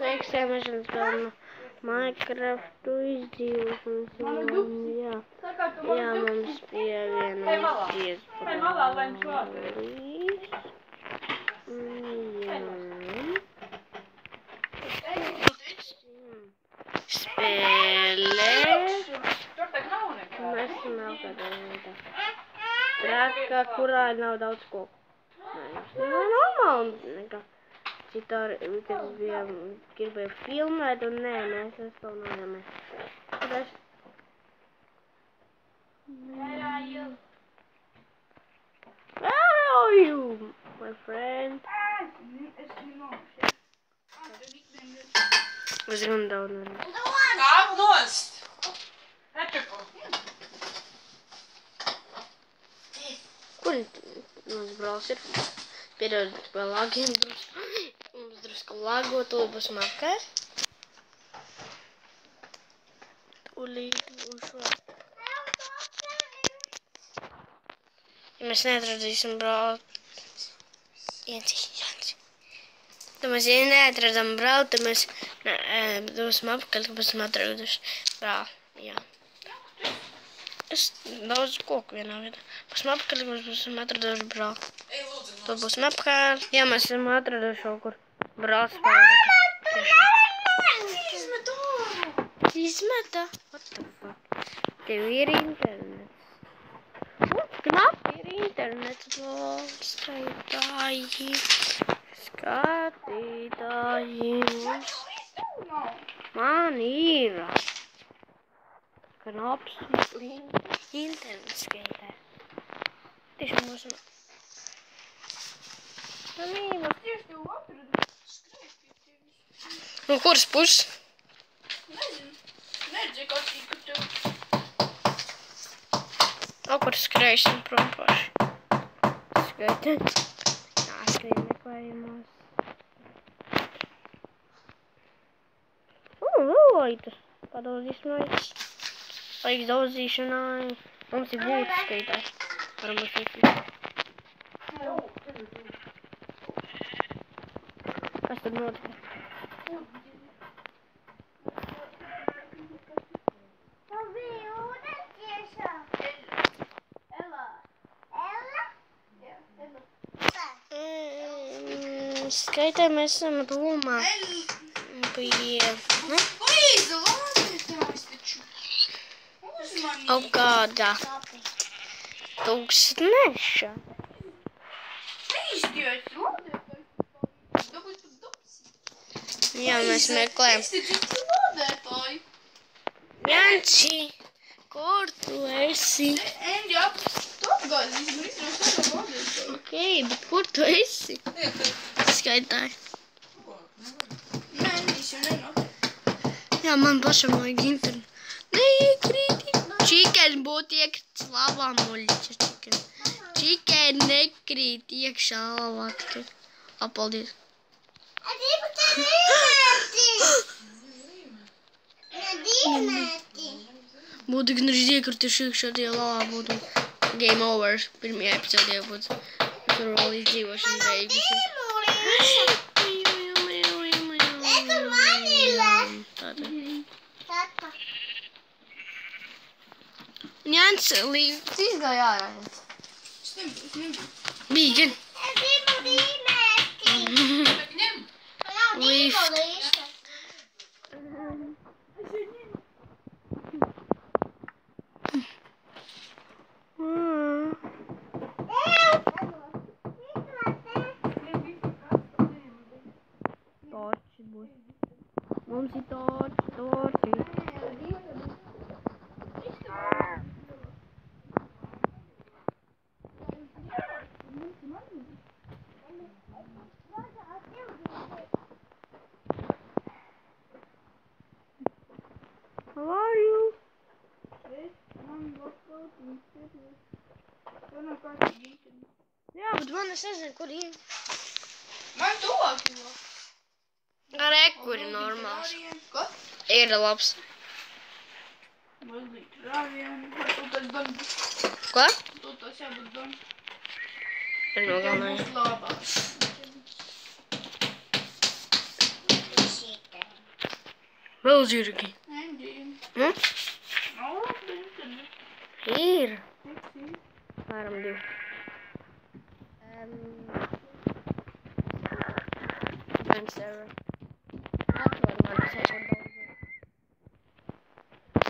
Sveiciem, mēs spēlējam Minecraftu izdzīvošanas. Jā, mums pievienojas brālis. Spēlē. Mēs nav kādā vietā. Traka, kurā nav daudz koku. Nē, normāli nekā. Citāri, kad gribēju filmēt, un nē, mēs nespilnājamies. Kāpēc? Where are you, my friend? Es runu daudz neredzu. Kāp nost! Nepeko! Kur mums brālis ir? Piedod vēl lagiem drusku. Mums drusku lago, tūlīt būsim apkārt. Tūlīt būšu apkārt. Ja mēs neatradīsim brāli. Janci. Tad mēs, ja neatradam brāli, tad mēs būsim apkārt, kad būsim atraduši brāli. Jā. Es daudz koku vienā vietā. Būsim apkārt, kad būsim atraduši brāli. Tad būsim apkārt. Jā, mēs esam atraduši kaut kur brālis palika. Izmeta? What the fuck? Tev ir internets. Knapi ir internets, skaitāji. Skatītāji. Man ir. Knaps internets skaitē. Tiešām būsim. Nu, kuras puses? Nezinu. Nedzēju kā tīku tev. Kur skrējusim prom paši. Skaitēt. Jāskrien meklējumos. Laitas. Padauzīšanai. Laiks daudzīšanai. Mums ir būtu skaitāt. Varam būs visi. Kas tad notika? Skaitā mēs esam domā pie... Kāda tūkstneša. Jā, mēs meklējam. Janči, kur tu esi? Ok, bet kur tu esi? Skaitāji. Jā, man pašam vajag internetu. Neiekrīti. Chicken būtu iekrits lavā muļķa. Chicken nekrīt iekšā lavā. Apaldies. Būtu gan arī iekrituši iekšā tie lavā būtu game over. Pirmajā epizodē būtu tur vēl izdzīvošana beigusies. Jānis, līdz izgāja ārā. Bija gan. Lift. Torči būs. Mums ir torči. How are you? Jā, bet man es nezinu, kur ir. Man tuvāk. Ar ekuri normāls. Ko? Ir labs. Mazliet rāvienu. Varbūt gan. Ko? Tas jābūt gan. Ir nogalināju. Būs labāk. Vēl zirgi. Hm? Ir. Varam 2.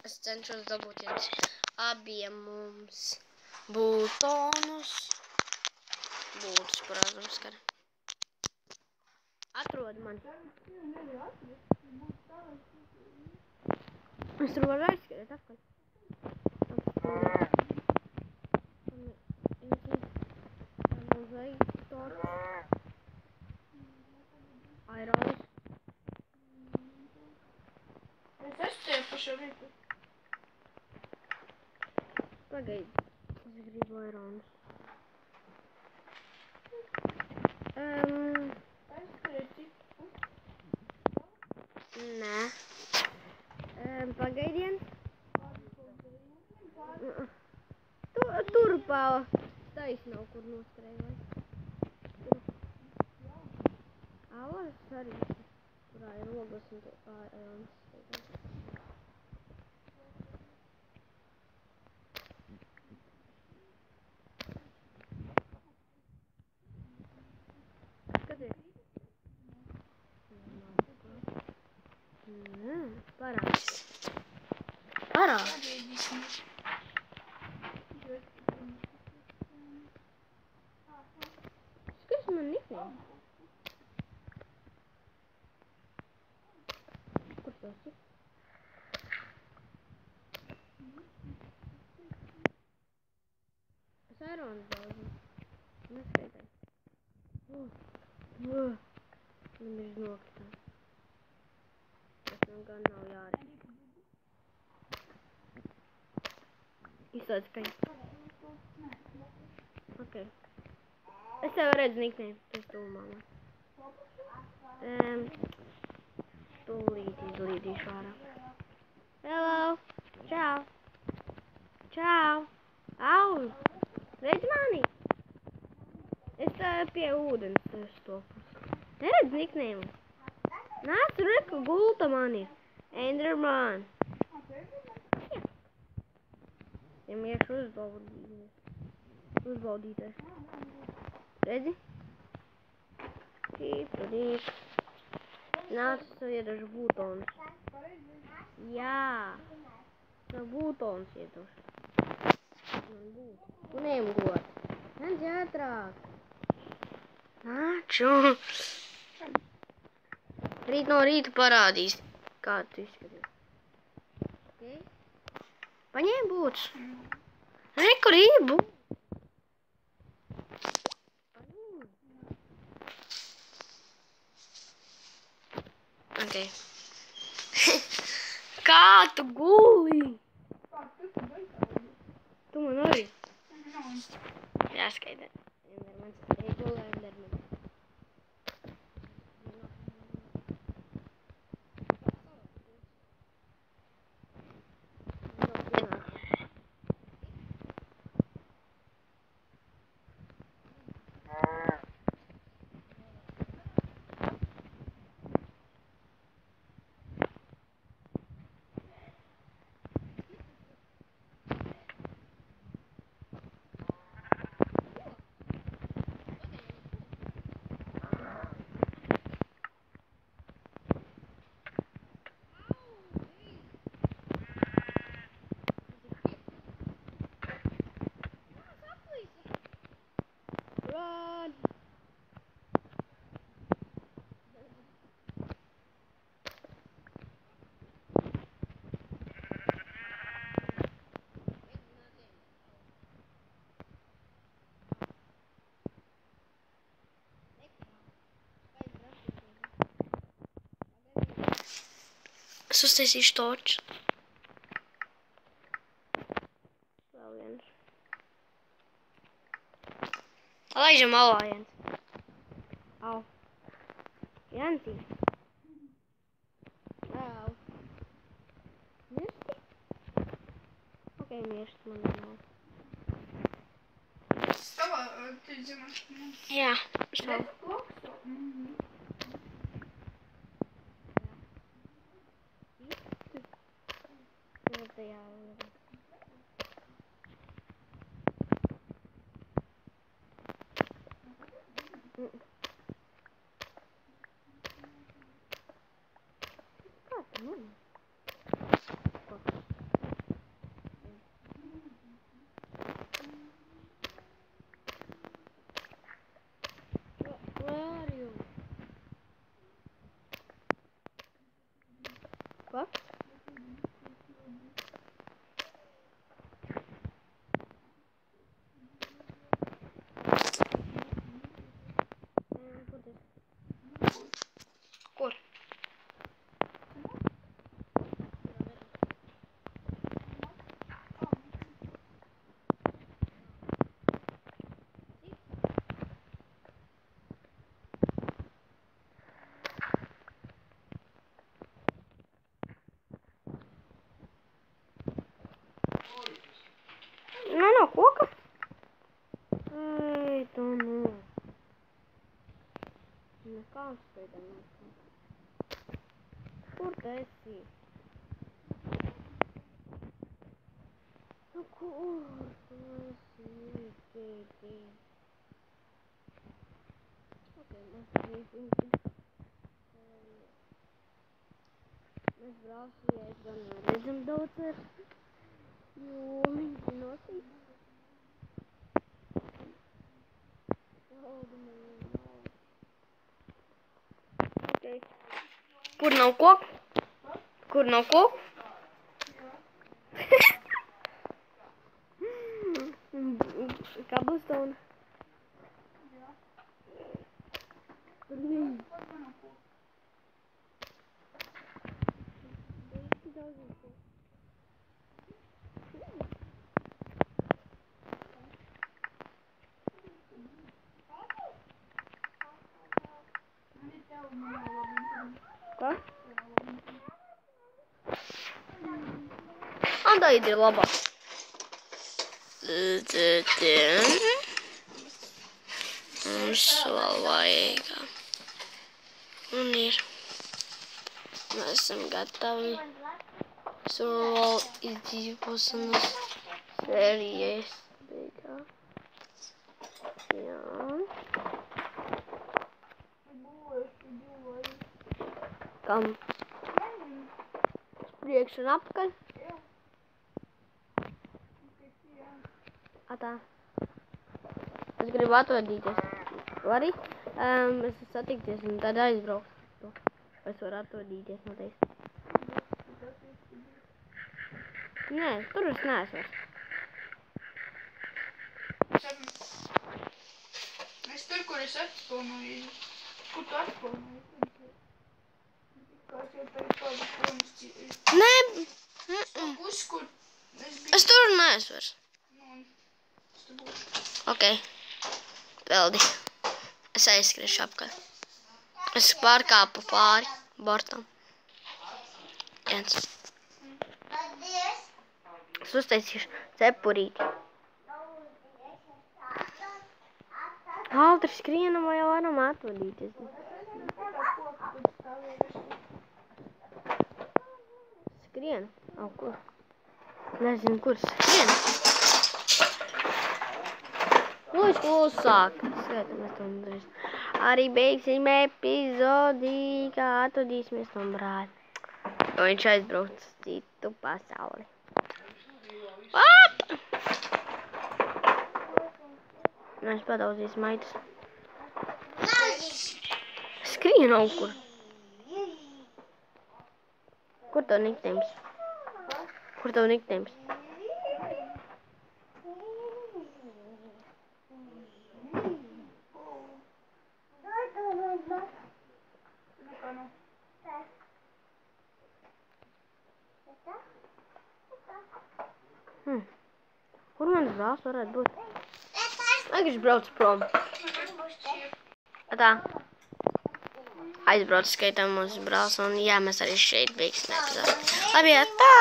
Es cenšos dabūt jums abiem mums būtonus. Būtus, protams, ka. Atrod man. Es tur varu aizskriet atpakaļ. Airons. Es tev pašu vietu. Pagaid. Es gribu airons. Nē. Pagaidiet. Tur pa taisno, kur noskrēja. Avars arī. Kurā ir rogas un airons. Parādīs. Kas man niknē? Kur tas ir? Es airons daudzu. Neskaitai. Man ir nokritā. Tas man gan nav jārīt. Izsauc skaņu. Ok. Es tev redzu niknē. Tu esi tuvumā man. Tūlīt izlīdīšu ārā. Hello. Čau. Čau. Au. Redzi mani? Es pie ūdens stopu. Neredz niknēmu. Nāc, reku gulta mani. Enderman. Ja miešu uzbaudīties. Redzi? Dīp. Nāc, tu iedažu būtonus. Jā. Tev būtonus iedažu. Man būtu. Tu neimgot. Nāc ātrāk. Nāču. Rīt no rīta parādīs, kā tu izskaties. Okay. Paņēmi būtus. Reku rību. Ok. Kā tu guli? Tu man arī? Jāskaidē. Endermans. Gula Enderman. Es uztaisīšu torču. Vēl viens. Laižam alā, Jens. Au. Jensī. Au. Mirsti? Ok, mirsti man nav. Tava, tu zināš? Jā, šau. tajā. Kā tu man? Where are you? What? Kur? Nē, nav koka. Ei, tu nu. Nekāds pēdā nav. Kur tu esi? Nu, kur tu esi? Tētī. Ok, mēs braucījais gan redzam daudz ar, jo viņš ir nosīt. Okay. Kur nav koku? Kur nav koku? Cobblestone. Tur viņi. Ko? Anda ide labāk. Mums vēl vajag. Un ir. Mēs esam gatavi. Survival izdzīvošanas sērijas beigā. Jā. Kam? Priekš un apkaļ? Atā. Es gribu atvadīties. Vari? Es satikties un tad aizbraukt. Es varu atvadīties noteikti. Nē, tur es neesmu. Es tur, kur es atspaunoju. Kur tu atspaunoji? Nē. Kur Es tur neesmu. Ok. Veldi. Es aizskriešu apkārt. Es pārkāpu pāri bortam. Viens. Es uztaisīšu cepurīti. Ātri skrienam vai varam atvadīties. Skrien? Kur? Nezinu, kur skrien. Lūdzu, klusāk. Skaitamies tam drīz. Arī beigsim epizodi, kā atvadīsimies no brāļa. Jo viņš aizbrauc citu pasauli. Mēs padauzīsim maitas. Skrien nav kur. Kur tev nicknames? Kur tev nicknames? Kur mans brālis varētu būt? Viņš brauc prom. Tā. Aizbrauc skaitām mūsu brālis un jā, mēs arī šeit beigsim epizodi. Labi, tā!